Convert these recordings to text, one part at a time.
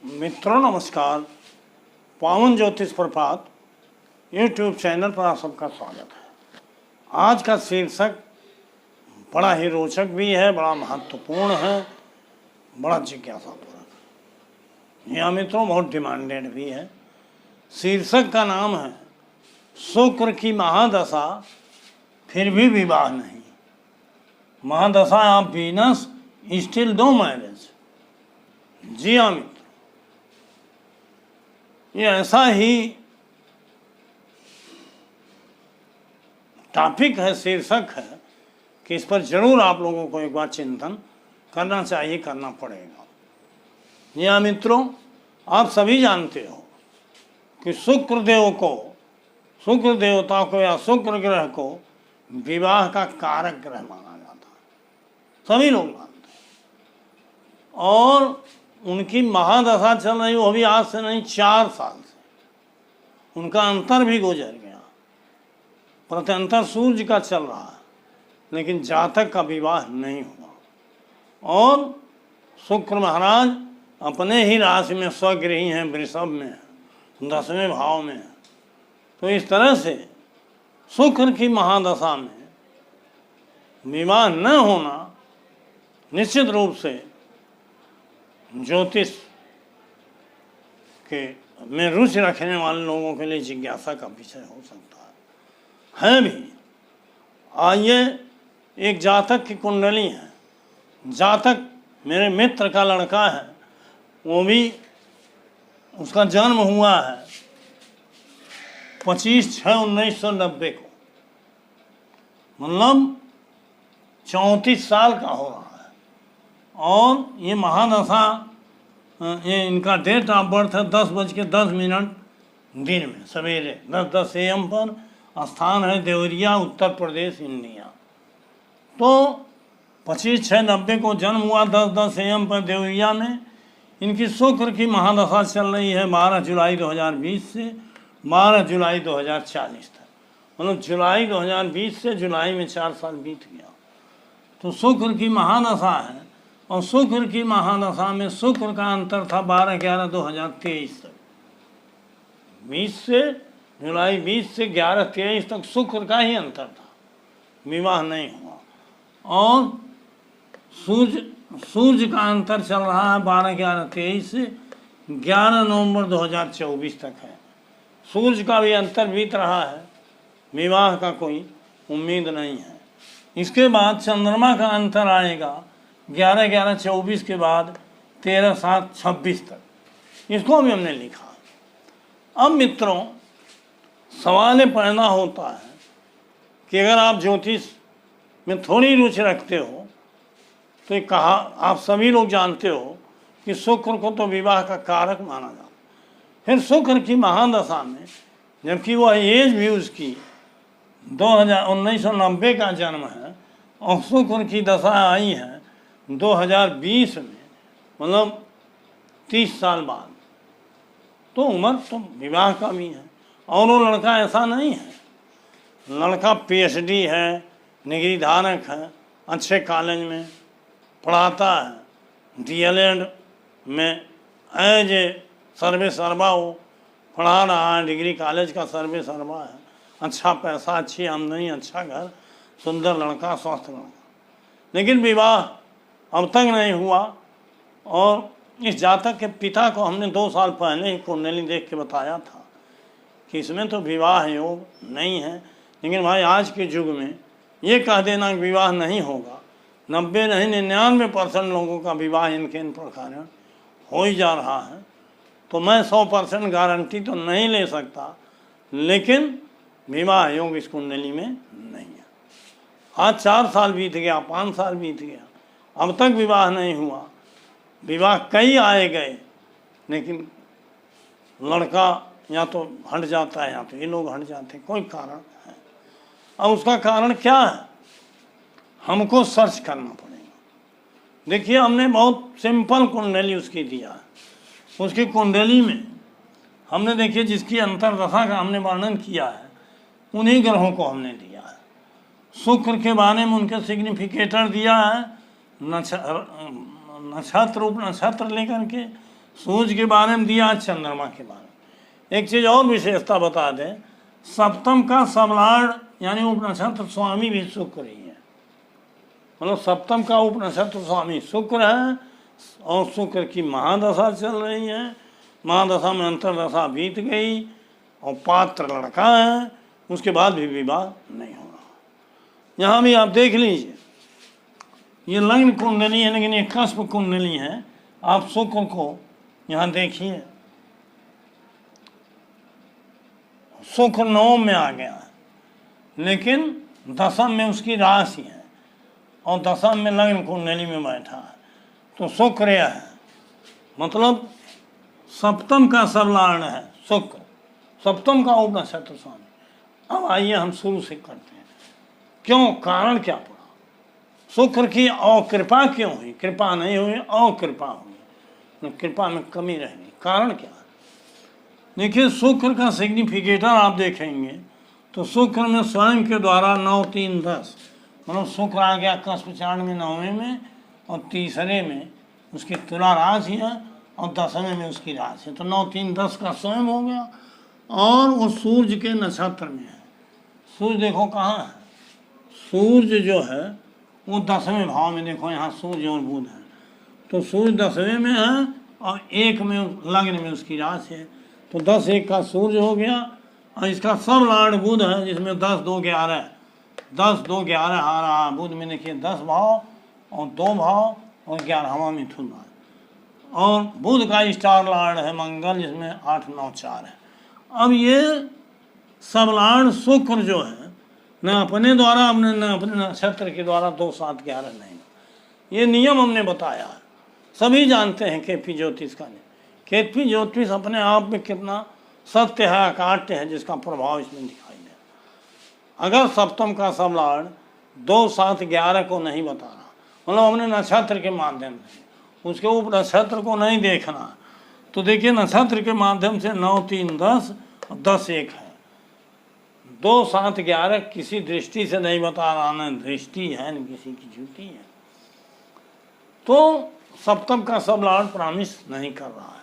मित्रों नमस्कार। पावन ज्योतिष प्रभात यूट्यूब चैनल पर आप सबका स्वागत है। आज का शीर्षक बड़ा ही रोचक भी है, बड़ा महत्वपूर्ण है, बड़ा जिज्ञासापूर्ण है। यह मित्रों बहुत डिमांडेड भी है। शीर्षक का नाम है शुक्र की महादशा फिर भी विवाह नहीं। Mahadasha of Venus still no marriage. जी हाँ मित्र, ये ऐसा ही टॉपिक है, शीर्षक है कि इस पर जरूर आप लोगों को एक बार चिंतन करना चाहिए, करना पड़ेगा। यह मित्रों, आप सभी जानते हो कि शुक्र देवता को या शुक्र ग्रह को विवाह का कारक ग्रह माना जाता है, सभी लोग मानते हैं। और उनकी महादशा चल रही, वो भी आज से नहीं 4 साल से। उनका अंतर भी गुजर गया, प्रत्यंतर सूर्य का चल रहा है, लेकिन जातक का विवाह नहीं हुआ। और शुक्र महाराज अपने ही राशि में स्वगृही हैं, वृषभ में है, 10वें भाव में है। तो इस तरह से शुक्र की महादशा में विवाह न होना निश्चित रूप से ज्योतिष के में रुचि रखने वाले लोगों के लिए जिज्ञासा का विषय हो सकता है भी। आइए, एक जातक की कुंडली है। जातक मेरे मित्र का लड़का है, वो भी उसका जन्म हुआ है 25/6/1990 को, मतलब 34 साल का हो रहा है। और ये महादशा, ये इनका डेट ऑफ बर्थ है 10:10 दिन में, सवेरे 10:10 AM पर। स्थान है देवरिया, उत्तर प्रदेश, इंडिया। तो 25/6/90 को जन्म हुआ, 10:10 AM पर देवरिया में। इनकी शुक्र की महादशा चल रही है 12 जुलाई 2020 से 12 जुलाई 2040 तक, मतलब जुलाई 2020 से जुलाई में 4 साल बीत गया। तो शुक्र की महादशा है, और शुक्र की महादशा में शुक्र का अंतर था 12/11/2023 तक। 20 से जुलाई 20 से 11/23 तक शुक्र का ही अंतर था, विवाह नहीं हुआ। और सूर्य का अंतर चल रहा है 12/11/23 से 11 नवंबर 2024 तक है। सूर्य का भी अंतर बीत रहा है, विवाह का कोई उम्मीद नहीं है। इसके बाद चंद्रमा का अंतर आएगा 11/11/24 के बाद 13/7/26 तक। इसको भी हमने लिखा। अब मित्रों, सवाल ये पैदा होता है कि अगर आप ज्योतिष में थोड़ी रुचि रखते हो तो कहा, आप सभी लोग जानते हो कि शुक्र को तो विवाह का कारक माना जाता है। फिर शुक्र की महादशा में, जबकि वह एज भी उसकी 1990 का जन्म है, और शुक्र की दशा आई है 2020 में, मतलब 30 साल बाद, तो उम्र तो विवाह का भी है। और वो लड़का ऐसा नहीं है, लड़का PhD है, डिग्री धारक है, अच्छे कॉलेज में पढ़ाता है, DLED में एज ए सर्वे सर्वा वो पढ़ा रहा है, डिग्री कॉलेज का सर्वे सर्वा है। अच्छा पैसा, अच्छी आमदनी, अच्छा घर, सुंदर लड़का, स्वस्थ लड़का, लेकिन विवाह अब तक नहीं हुआ। और इस जातक के पिता को हमने 2 साल पहले ही कुंडली देख के बताया था कि इसमें तो विवाह योग नहीं है। लेकिन भाई, आज के युग में ये कह देना कि विवाह नहीं होगा, 90 नहीं 99% लोगों का विवाह इनके इन प्रकार हो ही जा रहा है। तो मैं 100% गारंटी तो नहीं ले सकता, लेकिन विवाह योग इस कुंडली में नहीं है। आज 4 साल बीत गया, 5 साल बीत गया, अब तक विवाह नहीं हुआ। विवाह कई आए गए, लेकिन लड़का या तो हट जाता है या तो ये लोग हट जाते हैं, कोई कारण है। अब उसका कारण क्या है, हमको सर्च करना पड़ेगा। देखिए, हमने बहुत सिंपल कुंडली उसकी दिया है। उसकी कुंडली में हमने, देखिए, जिसकी अंतर्दशा का हमने वर्णन किया है, उन्हीं ग्रहों को हमने दिया है। शुक्र के बारे में उनके सिग्निफिकेटर दिया है, नक्षत्र लेकर के सूर्य के बारे में दिया, चंद्रमा के बारे में। एक चीज़ और विशेषता बता दें, सप्तम का सबलाड़ यानी उपनक्षत्र स्वामी भी शुक्र ही है। मतलब सप्तम का उपनक्षत्र स्वामी शुक्र है और शुक्र की महादशा चल रही है। महादशा में अंतरदशा बीत गई और पात्र लड़का है, उसके बाद भी विवाह नहीं हो रहा। यहाँ भी आप देख लीजिए, ये लग्न कुंडली है लेकिन ये कस्प कुंडली है। आप शुक्र को यहाँ देखिए, शुक्र नवम में आ गया है लेकिन दशम में उसकी राशि है और दशम में लग्न कुंडली में बैठा है, तो शुक्र है, मतलब सप्तम का सबलार्ण है शुक्र, सप्तम का उपनक्षत्र स्वामी। अब आइए हम शुरू से करते हैं, क्यों, कारण क्या पड़ा, शुक्र की अकृपा क्यों हुई, कृपा नहीं हुई अकृपा हुई, तो कृपा में कमी रह गई, कारण क्या। देखिए शुक्र का सिग्निफिकेटर आप देखेंगे तो शुक्र में स्वयं के द्वारा 9, 3, 10, मतलब शुक्र आ गया कस्प चांद में 9वें में और तीसरे में उसकी तुला राशि है और 10वें में उसकी राशि है, तो 9, 3, 10 का स्वयं हो गया और वो सूर्य के नक्षत्र में है। सूर्य देखो कहाँ है, सूर्य जो है वो 10वें भाव में, देखो यहाँ सूर्य और बुध है, तो सूर्य 10वें में है और 1 में लग्न में उसकी राशि है, तो 10, 1 का सूर्य हो गया और इसका सब लाड़ बुध है जिसमें 10, 2, 11, 10, 2, 11 आ रहा है। बुध में देखिए 10 भाव और 2 भाव और 11वां मिथुन है और बुध का स्टार लाड़ है मंगल जिसमें 8, 9, 4 है। अब ये सब लाड़ शुक्र जो है न अपने द्वारा न अपने नक्षत्र के द्वारा 2, 7, 11 नहीं, ये नियम हमने बताया है, सभी जानते हैं केपी ज्योतिष का। केपी ज्योतिष अपने आप में कितना सत्य है, अकाट्य है, जिसका प्रभाव इसमें दिखाई दे। अगर सप्तम का सबलाड़ 2, 7, 11 को नहीं बता रहा, मतलब हमने नक्षत्र के माध्यम से उसके उप नक्षत्र को नहीं देखना, तो देखिए नक्षत्र के माध्यम से 9, 3, 10 और 10, 1 है, 2, 7, 11 किसी दृष्टि से नहीं बता रहा, न दृष्टि है न किसी की झूठी है, तो सप्तम का सबलाड़ प्रॉमिस नहीं कर रहा है,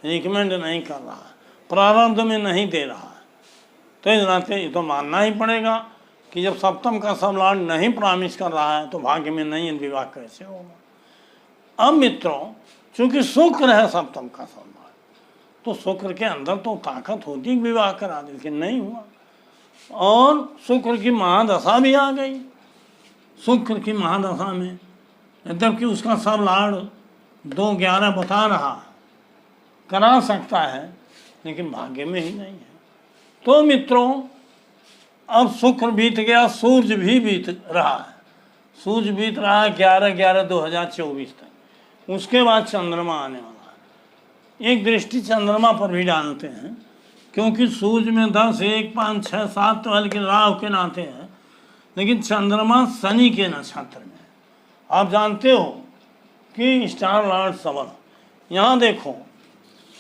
रिकमेंड नहीं कर रहा है, प्रारंभ में नहीं दे रहा है। तो इस नाते ये तो मानना ही पड़ेगा कि जब सप्तम का सबलाड़ नहीं प्रॉमिस कर रहा है तो भाग्य में नहीं विवाह कैसे होगा। अब मित्रों, चूंकि शुक्र है सप्तम का सबलाड़, तो शुक्र के अंदर तो ताकत होती है विवाह करा दे, लेकिन नहीं हुआ और शुक्र की महादशा भी आ गई। शुक्र की महादशा में जबकि उसका सबलाड़ 2, 11 बता रहा है, करा सकता है, लेकिन भाग्य में ही नहीं है। तो मित्रों, अब शुक्र बीत गया, सूर्य भी बीत रहा है, सूर्य बीत रहा है 11/11/2024 तक। उसके बाद चंद्रमा आने वाला है। एक दृष्टि चंद्रमा पर भी डालते हैं, क्योंकि सूर्य में 10, 1, 5, 6, 7 तो हल्के राहु के नाते हैं, लेकिन चंद्रमा शनि के नक्षत्र में। आप जानते हो कि स्टार लॉर्ड सबल, यहाँ देखो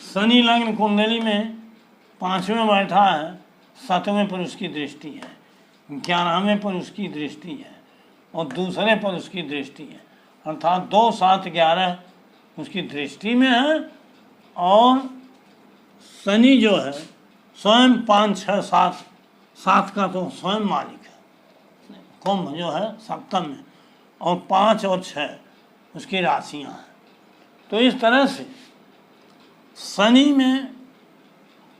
शनि लग्न कुंडली में 5वें बैठा है, 7वें पर उसकी दृष्टि है, 11वें पर उसकी दृष्टि है और दूसरे पर उसकी दृष्टि है, अर्थात 2, 7, 11 उसकी दृष्टि में है और शनि जो है स्वयं 5, 6, 7, 7 का तो स्वयं मालिक है, कुंभ जो है सप्तम में और 5 और 6 उसकी राशियाँ हैं। तो इस तरह से शनि में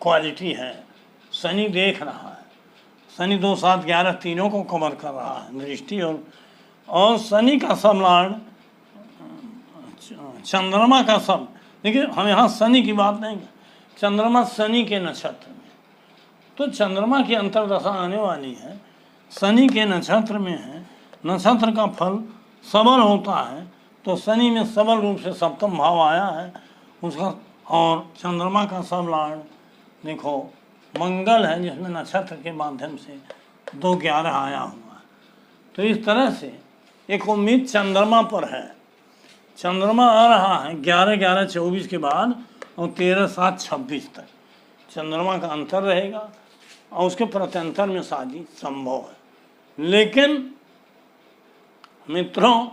क्वालिटी है, शनि देख रहा है, शनि 2, 7, 11 तीनों को कवर कर रहा है दृष्टि। और शनि का सबलाड़ चंद्रमा का सब, देखिए हम यहाँ शनि की बात नहीं कर, चंद्रमा शनि के नक्षत्र में, तो चंद्रमा की अंतर्दशा आने वाली है, शनि के नक्षत्र में है, नक्षत्र का फल सबल होता है, तो शनि में सबल रूप से सप्तम भाव आया है उसका। और चंद्रमा का सबलाड़ देखो मंगल है, जिसमें नक्षत्र के माध्यम से 2, 11 आया हुआ है। तो इस तरह से एक उम्मीद चंद्रमा पर है, चंद्रमा आ रहा है 11/11/24 के बाद और 13/7/26 तक चंद्रमा का अंतर रहेगा और उसके प्रत्यंतर में शादी संभव है। लेकिन मित्रों,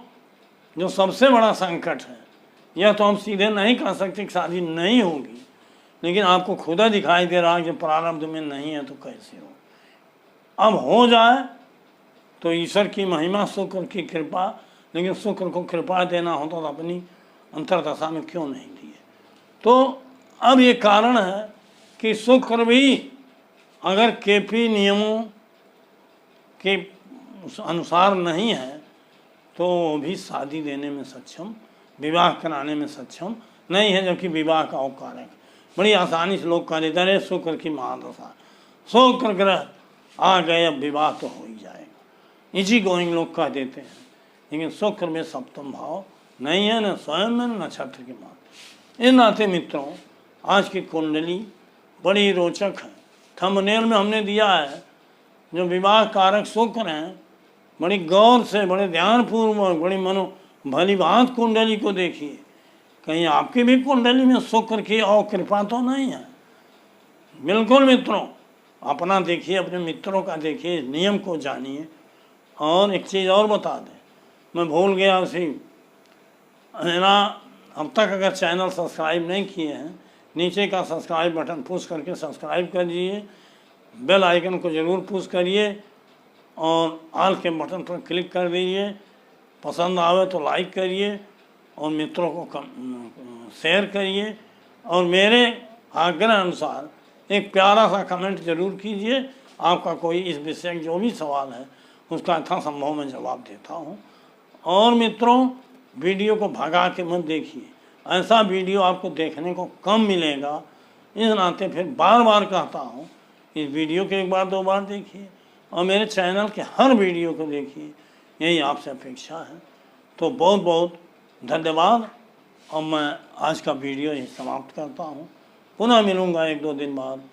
जो सबसे बड़ा संकट है यह तो हम सीधे नहीं कह सकते कि शादी नहीं होगी, लेकिन आपको खुदा दिखाई दे रहा है कि प्रारब्ध में नहीं है तो कैसे हो। अब हो जाए तो ईश्वर की महिमा, शुक्र की कृपा, लेकिन शुक्र को कृपा देना हो तो अपनी अंतरदशा में क्यों नहीं दिए। तो अब ये कारण है कि शुक्र भी अगर केपी नियमों के अनुसार नहीं है तो वो भी शादी देने में सक्षम, विवाह कराने में सक्षम नहीं है, जबकि विवाह का औकारक बड़ी आसानी से लोग कह देते हैं शुक्र की महादशा, शुक्र ग्रह आ गए अब विवाह तो हो ही जाएगा, इजी गोइंग लोग कह देते हैं। लेकिन शुक्र में सप्तम भाव नहीं है, न स्वयं में न नक्षत्र के मात्र। इन नाते मित्रों, आज की कुंडली बड़ी रोचक है। थंबनेल में हमने दिया है जो विवाह कारक शुक्र हैं, बड़ी गौर से, बड़े ध्यानपूर्वक, बड़ी मनो भली भांत कुंडली को देखिए। कहीं आपकी भी कुंडली में शुक्र की और कृपा तो नहीं है। बिल्कुल मित्रों, अपना देखिए, अपने मित्रों का देखिए, नियम को जानिए। और एक चीज़ और बता दें, मैं भूल गया उसी, मेरा अब तक अगर चैनल सब्सक्राइब नहीं किए हैं, नीचे का सब्सक्राइब बटन पुश करके सब्सक्राइब कर दीजिए, बेल आइकन को ज़रूर पुश करिए और ऑल के बटन पर क्लिक कर दीजिए। पसंद आवे तो लाइक करिए और मित्रों को शेयर करिए और मेरे आग्रह अनुसार एक प्यारा सा कमेंट जरूर कीजिए। आपका कोई इस विषय जो भी सवाल है उसका यथासंभव मैं जवाब देता हूँ। और मित्रों, वीडियो को भगा के मत देखिए, ऐसा वीडियो आपको देखने को कम मिलेगा। इस नाते फिर बार बार कहता हूँ, इस वीडियो को एक बार दो बार देखिए और मेरे चैनल के हर वीडियो को देखिए, यही आपसे अपेक्षा है। तो बहुत बहुत धन्यवाद और मैं आज का वीडियो ही समाप्त करता हूँ। पुनः मिलूँगा 1-2 दिन बाद।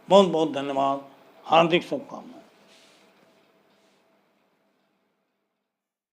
बहुत बहुत धन्यवाद, हार्दिक शुभकामनाएं।